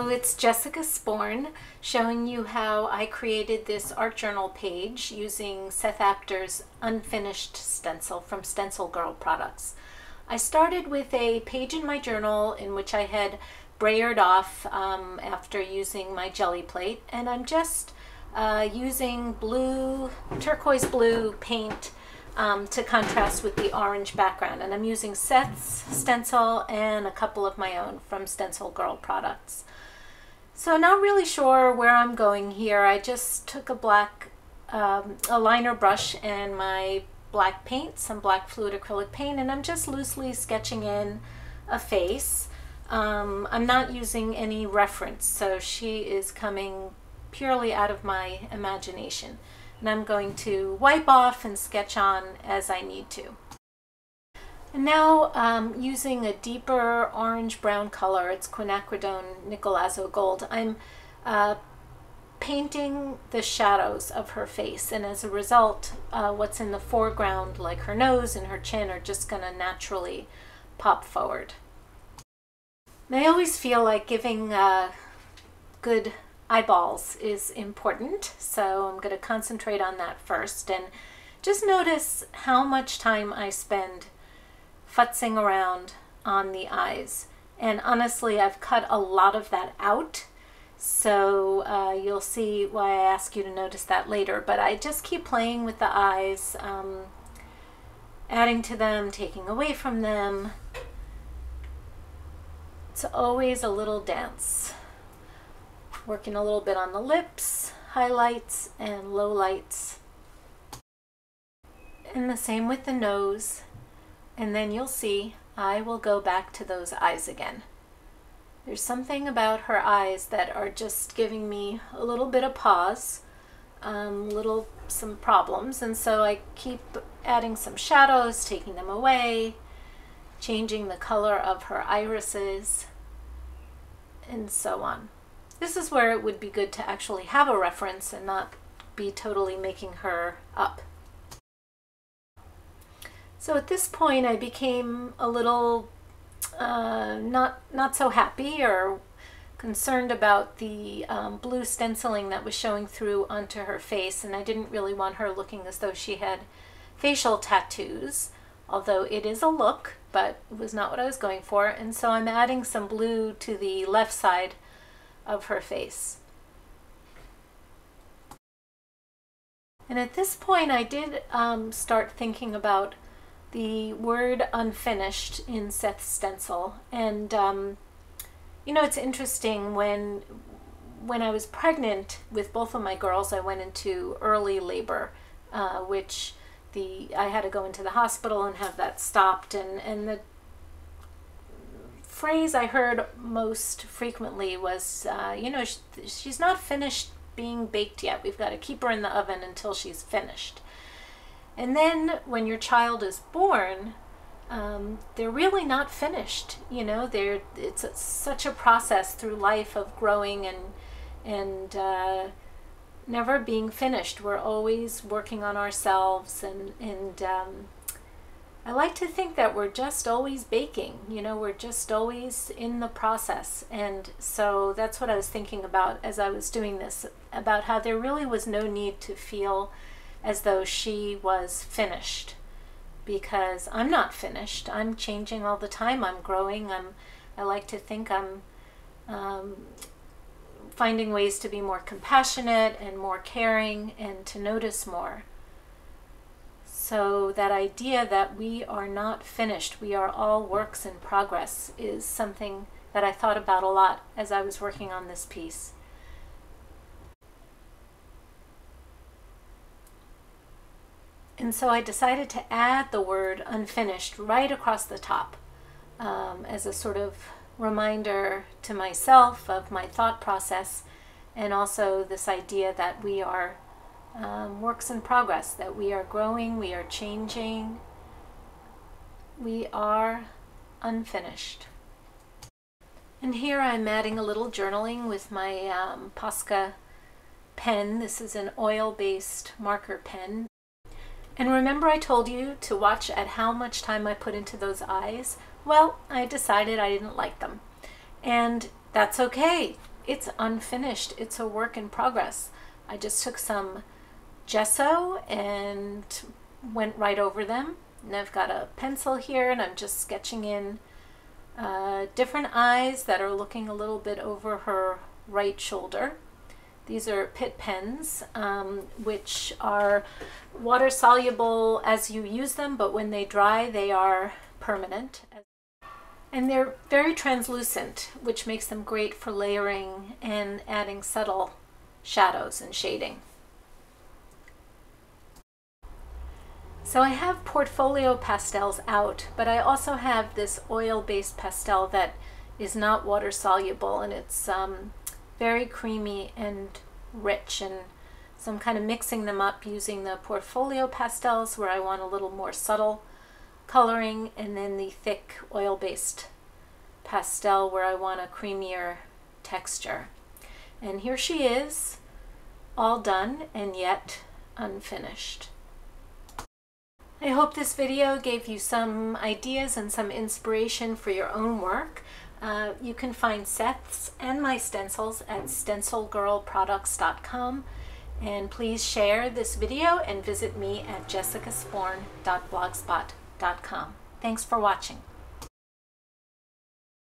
Hello, it's Jessica Sporn showing you how I created this art journal page using Seth Apter's unfinished stencil from Stencil Girl products. I started with a page in my journal in which I had brayered off after using my jelly plate, and I'm just using turquoise blue paint to contrast with the orange background, and I'm using Seth's stencil and a couple of my own from Stencil Girl products. So not really sure where I'm going here. I just took a black a liner brush and my black paint, some black fluid acrylic paint, and I'm just loosely sketching in a face. I'm not using any reference, so she is coming purely out of my imagination. And I'm going to wipe off and sketch on as I need to. And now using a deeper orange-brown color, it's quinacridone Nicolazo Gold, I'm painting the shadows of her face, and as a result what's in the foreground, like her nose and her chin, are just going to naturally pop forward. And I always feel like giving good eyeballs is important, so I'm going to concentrate on that first, and just notice how much time I spend futzing around on the eyes. And honestly, I've cut a lot of that out, so you'll see why I ask you to notice that later, but I just keep playing with the eyes, adding to them, taking away from them. It's always a little dance. Working a little bit on the lips, highlights, and lowlights. And the same with the nose. And then you'll see I will go back to those eyes again. There's something about her eyes that are just giving me a little bit of pause, some problems, and so I keep adding some shadows, taking them away, changing the color of her irises, and so on. This is where it would be good to actually have a reference and not be totally making her up. So at this point I became a little not so happy or concerned about the blue stenciling that was showing through onto her face, and I didn't really want her looking as though she had facial tattoos, although it is a look, but it was not what I was going for. And so I'm adding some blue to the left side of her face. And at this point I did start thinking about the word unfinished in Seth's stencil, and you know, it's interesting, when I was pregnant with both of my girls, I went into early labor, which I had to go into the hospital and have that stopped, and the phrase I heard most frequently was, you know, she's not finished being baked yet. We've got to keep her in the oven until she's finished. And then when your child is born, they're really not finished. You know, it's such a process through life of growing and never being finished. We're always working on ourselves, and I like to think that we're just always baking, you know, we're just always in the process. And so that's what I was thinking about as I was doing this, about how there really was no need to feel as though she was finished, because I'm not finished. I'm changing all the time. I'm growing. I like to think I'm finding ways to be more compassionate and more caring and to notice more. So that idea that we are not finished, we are all works in progress, is something that I thought about a lot as I was working on this piece. And so I decided to add the word unfinished right across the top as a sort of reminder to myself of my thought process, and also this idea that we are works in progress, that we are growing, we are changing, we are unfinished. And here I'm adding a little journaling with my Posca pen. This is an oil-based marker pen. And remember I told you to watch at how much time I put into those eyes? Well, I decided I didn't like them. And that's okay. it's unfinished. It's a work in progress. I just took some gesso and went right over them. And I've got a pencil here and I'm just sketching in different eyes that are looking a little bit over her right shoulder. These are Pitt pens, which are water soluble as you use them, but when they dry, they are permanent. And they're very translucent, which makes them great for layering and adding subtle shadows and shading. So I have portfolio pastels out, but I also have this oil-based pastel that is not water soluble, and it's very creamy and rich, and so I'm kind of mixing them up using the portfolio pastels where I want a little more subtle coloring, and then the thick oil-based pastel where I want a creamier texture. And here she is, all done and yet unfinished. I hope this video gave you some ideas and some inspiration for your own work. You can find Seth's and my stencils at stencilgirlproducts.com, and please share this video and visit me at jessicasporn.blogspot.com. Thanks for watching.